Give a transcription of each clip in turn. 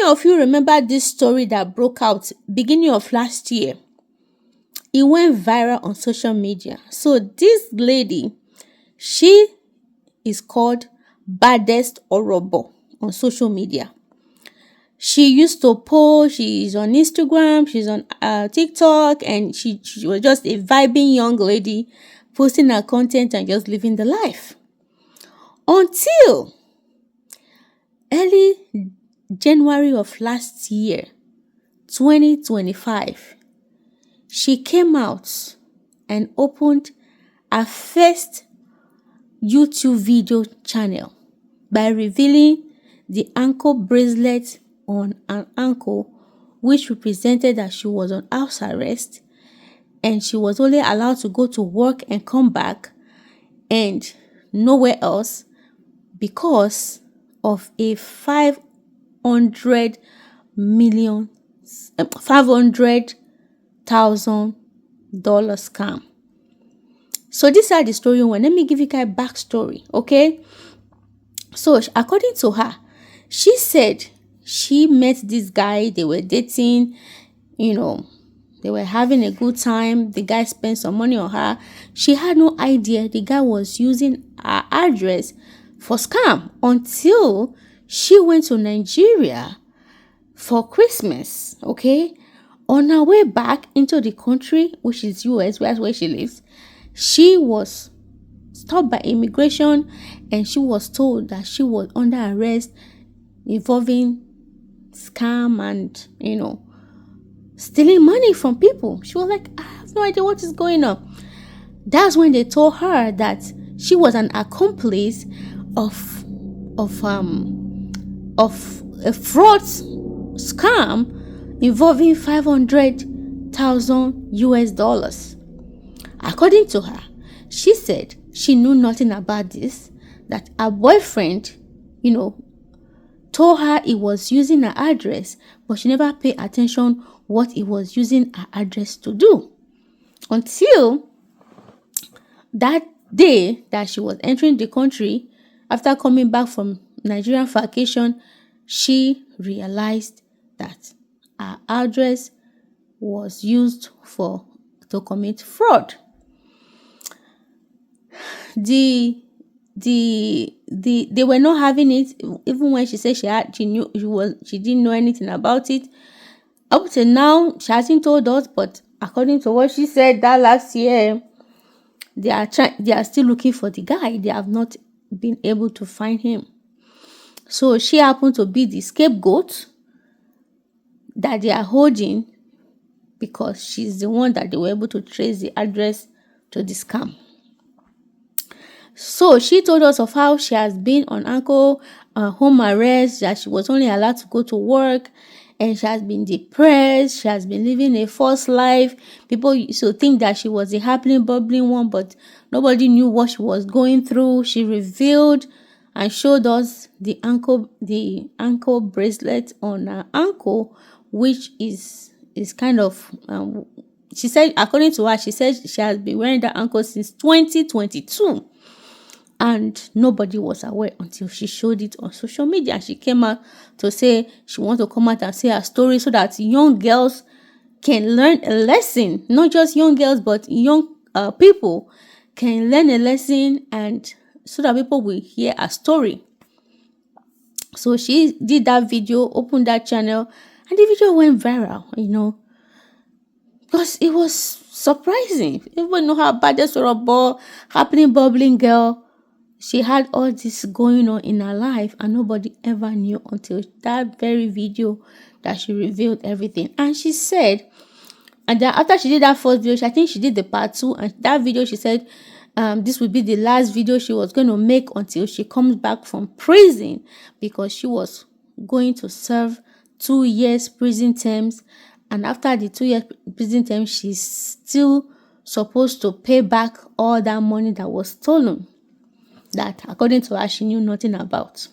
of you remember this story that broke out beginning of last year? It went viral on social media. So this lady, she is called Badest Orobo on social media. She used to post, she's on Instagram, she's on TikTok, and she was just a vibing young lady posting her content and just living the life. Until early January of last year, 2025, she came out and opened her first YouTube video channel by revealing the ankle bracelet on an ankle, which represented that she was on house arrest and she was only allowed to go to work and come back and nowhere else because of a $500,000 scam. So this is the story went. Let me give you guys backstory, okay? So according to her, she said she met this guy, they were dating, they were having a good time. The guy spent some money on her. She had no idea the guy was using her address for scam until she went to Nigeria for Christmas, okay? On her way back into the country, which is US, where she lives, she was stopped by immigration and she was told that she was under arrest involving scam and, stealing money from people. She was like, I have no idea what is going on. That's when they told her that she was an accomplice of a fraud scam involving $500,000. According to her, she said she knew nothing about this, that her boyfriend, told her he was using her address, but she never paid attention what he was using her address to do. Until that day that she was entering the country, after coming back from Nigerian vacation, she realized that her address was used to commit fraud. They were not having it, even when she said she didn't know anything about it. Up to now, she hasn't told us, but according to what she said that last year, they are still looking for the guy. They have not been able to find him. So she happened to be the scapegoat that they are holding because she's the one that they were able to trace the address to the scam. So she told us of how she has been on home arrest, that she was only allowed to go to work, and she has been depressed. She has been living a false life. People used to think that she was a happy, bubbling one, but nobody knew what she was going through. She revealed and showed us the ankle bracelet on her ankle, which is kind of she said, according to her, she said she has been wearing that ankle since 2022. And nobody was aware until she showed it on social media. She came out to say she wants to come out and say her story so that young girls can learn a lesson. Not just young girls, but young people can learn a lesson, and so that people will hear her story. So she did that video, opened that channel, and the video went viral, because it was surprising. People know how Badest Orobo, happening, bubbling girl. She had all this going on in her life and nobody ever knew until that very video that she revealed everything. And she said, and then after she did that first video, I think she did the part 2, and that video she said this would be the last video she was going to make until she comes back from prison, because she was going to serve 2 years prison terms, and after the 2 years prison term, she's still supposed to pay back all that money that was stolen, that according to her she knew nothing about.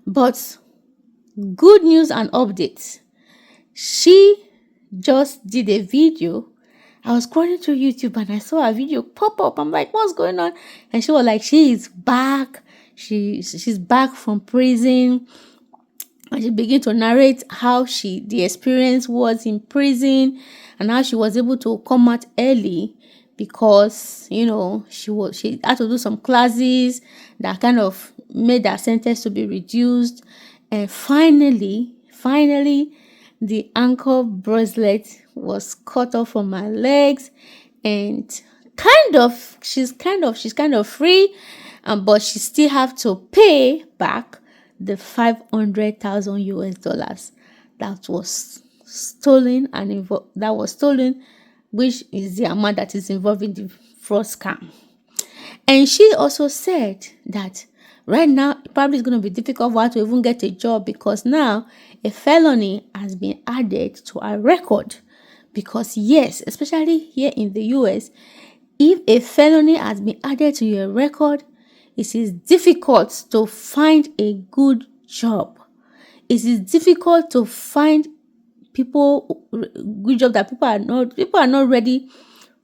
But good news and updates, she just did a video. I was scrolling through YouTube and I saw a video pop up. I'm like, what's going on? And she was like, she is back. She's back from prison. And she began to narrate how the experience was in prison, and how she was able to come out early because she had to do some classes that kind of made her sentence to be reduced. And finally, the ankle bracelet was cut off from her legs, and she's kind of free, but she still have to pay back the 500,000 US dollars that was stolen, which is the amount that is involved in the fraud scam. And she also said that right now, it probably is going to be difficult for her to even get a job, because now a felony has been added to her record. Because yes, especially here in the US, if a felony has been added to your record, it is difficult to find a good job. It is difficult to find good job that people are not ready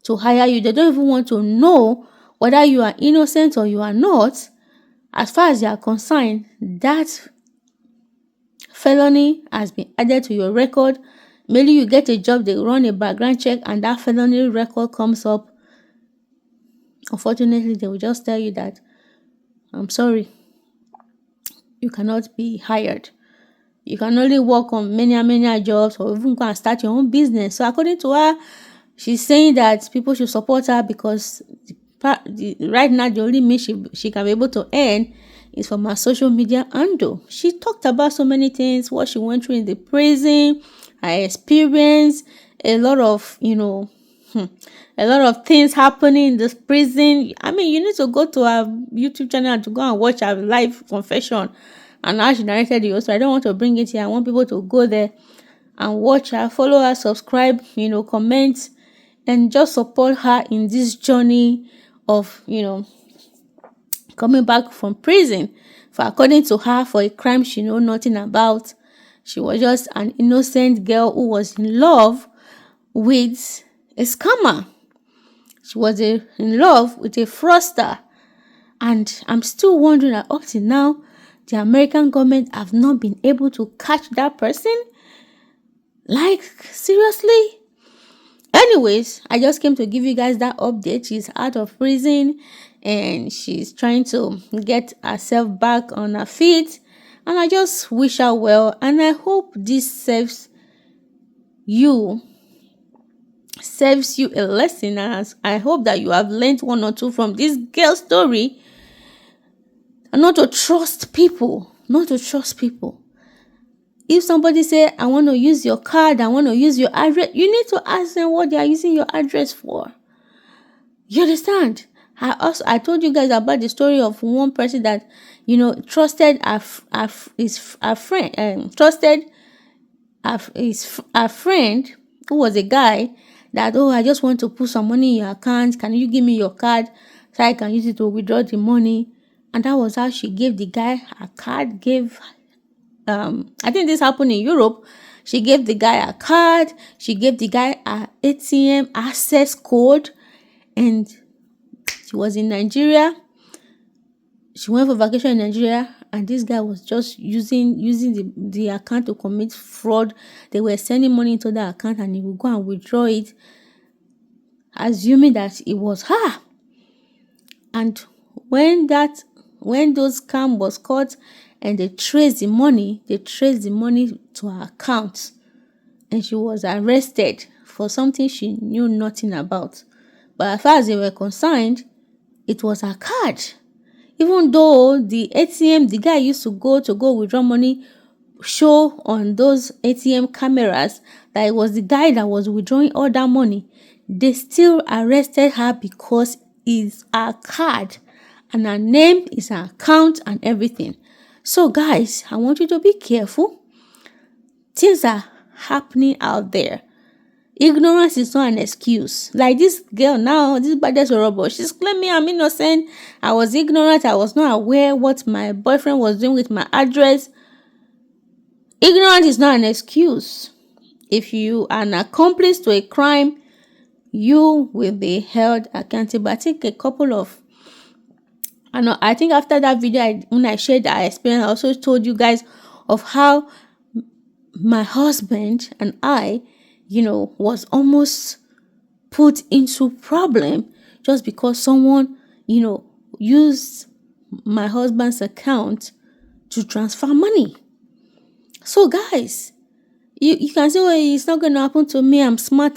to hire you. They don't even want to know whether you are innocent or you are not. As far as you are concerned, that felony has been added to your record. Maybe you get a job, they run a background check, and that felony record comes up. Unfortunately, they will just tell you that, I'm sorry, you cannot be hired. You can only work on many jobs, or even go and start your own business. So according to her, she's saying that people should support her, because right now the only means she can be able to earn is from her social media handle. She talked about so many things, what she went through in the prison, her experience, a lot of things happening in this prison. I mean, you need to go to her YouTube channel and to go and watch her live confession and how she narrated it. So I don't want to bring it here. I want people to go there and watch her, follow her, subscribe, comment, and just support her in this journey of coming back from prison. For according to her, for a crime she know nothing about. She was just an innocent girl who was in love with a scammer. She was in love with a fraudster. And I'm still wondering that up till now, the American government have not been able to catch that person. Like, seriously? Anyways, I just came to give you guys that update. She's out of prison and she's trying to get herself back on her feet. And I just wish her well. And I hope this serves you a lesson. And I hope that you have learned one or two from this girl's story. And not to trust people. If somebody say, I want to use your card, I want to use your address, you need to ask them what they are using your address for. You understand? I told you guys about the story of one person that, trusted a friend who was a guy that, I just want to put some money in your account. Can you give me your card so I can use it to withdraw the money? And that was how she gave the guy her card, I think this happened in Europe. She gave the guy a card. She gave the guy a ATM access code. And she was in Nigeria. She went for vacation in Nigeria. And this guy was just using the account to commit fraud. They were sending money into the account and he would go and withdraw it, assuming that it was her. And when those scam was caught, and they traced the money to her account, and she was arrested for something she knew nothing about. But as far as they were concerned, it was her card. Even though the ATM the guy used to go withdraw money show on those ATM cameras that it was the guy that was withdrawing all that money, they still arrested her because it's her card and her name is her account and everything. So guys, I want you to be careful. Things are happening out there. Ignorance is not an excuse. Like this girl now, this Badest Orobo, she's claiming I'm innocent. I was ignorant. I was not aware what my boyfriend was doing with my address. Ignorance is not an excuse. If you are an accomplice to a crime, you will be held accountable. I think after that video, when I shared that experience, I also told you guys of how my husband and I, was almost put into problem just because someone, used my husband's account to transfer money. So guys, you can say, well, it's not going to happen to me. I'm smart.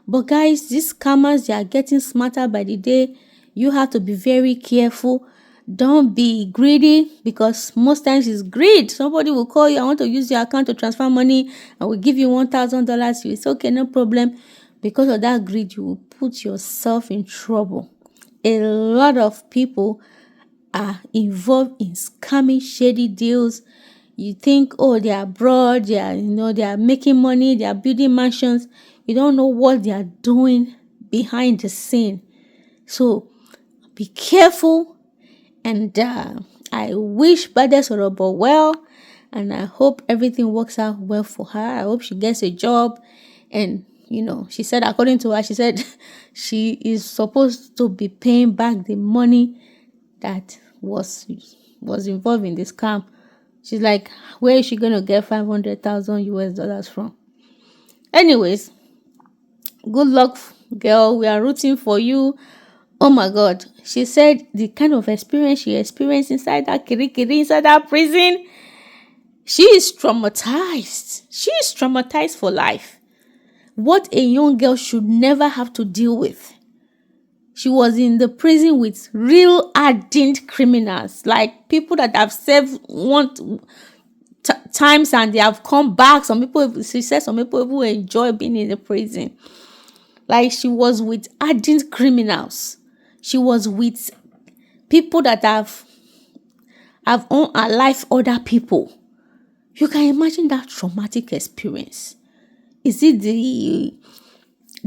But guys, these scammers, they are getting smarter by the day. You have to be very careful. Don't be greedy, because most times it's greed. Somebody will call you, I want to use your account to transfer money. I will give you $1,000. You say, okay, no problem. Because of that greed, you will put yourself in trouble. A lot of people are involved in scamming, shady deals. You think, oh, they are abroad, they are making money, they are building mansions. You don't know what they are doing behind the scene. So be careful, and I wish Badest Orobo well, and I hope everything works out well for her. I hope she gets a job, and she said, according to her, she said she is supposed to be paying back the money that was involved in this scam. She's like, where is she going to get 500,000 US dollars from? Anyways, good luck, girl. We are rooting for you. Oh my God. She said the kind of experience she experienced inside that kirikiri, inside that prison, she is traumatized. She is traumatized for life. What a young girl should never have to deal with. She was in the prison with real hardened criminals, like people that have served times and they have come back. She said some people even enjoy being in the prison. Like, she was with hardened criminals. She was with people that have owned her life other people. You can imagine that traumatic experience. Is it the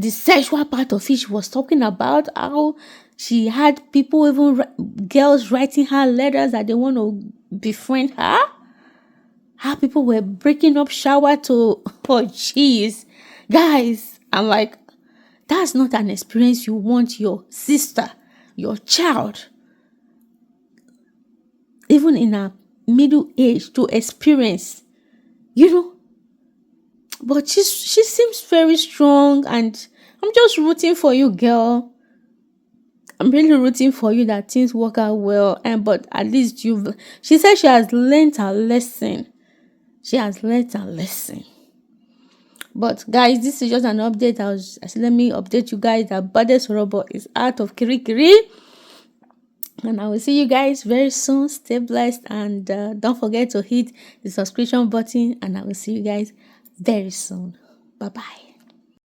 sexual part of it she was talking about? How she had people, even girls, writing her letters that they want to befriend her? How people were breaking up shower to, oh jeez. Guys, I'm like, that's not an experience you want your sister, your child, even in her middle age, to experience, But she seems very strong, and I'm just rooting for you, girl. I'm really rooting for you that things work out well. But at least she said she has learned her lesson. But guys, this is just an update. I said, let me update you guys that Badest Orobo is out of kirikiri. And I will see you guys very soon. Stay blessed, and don't forget to hit the subscription button. And I will see you guys very soon. Bye bye.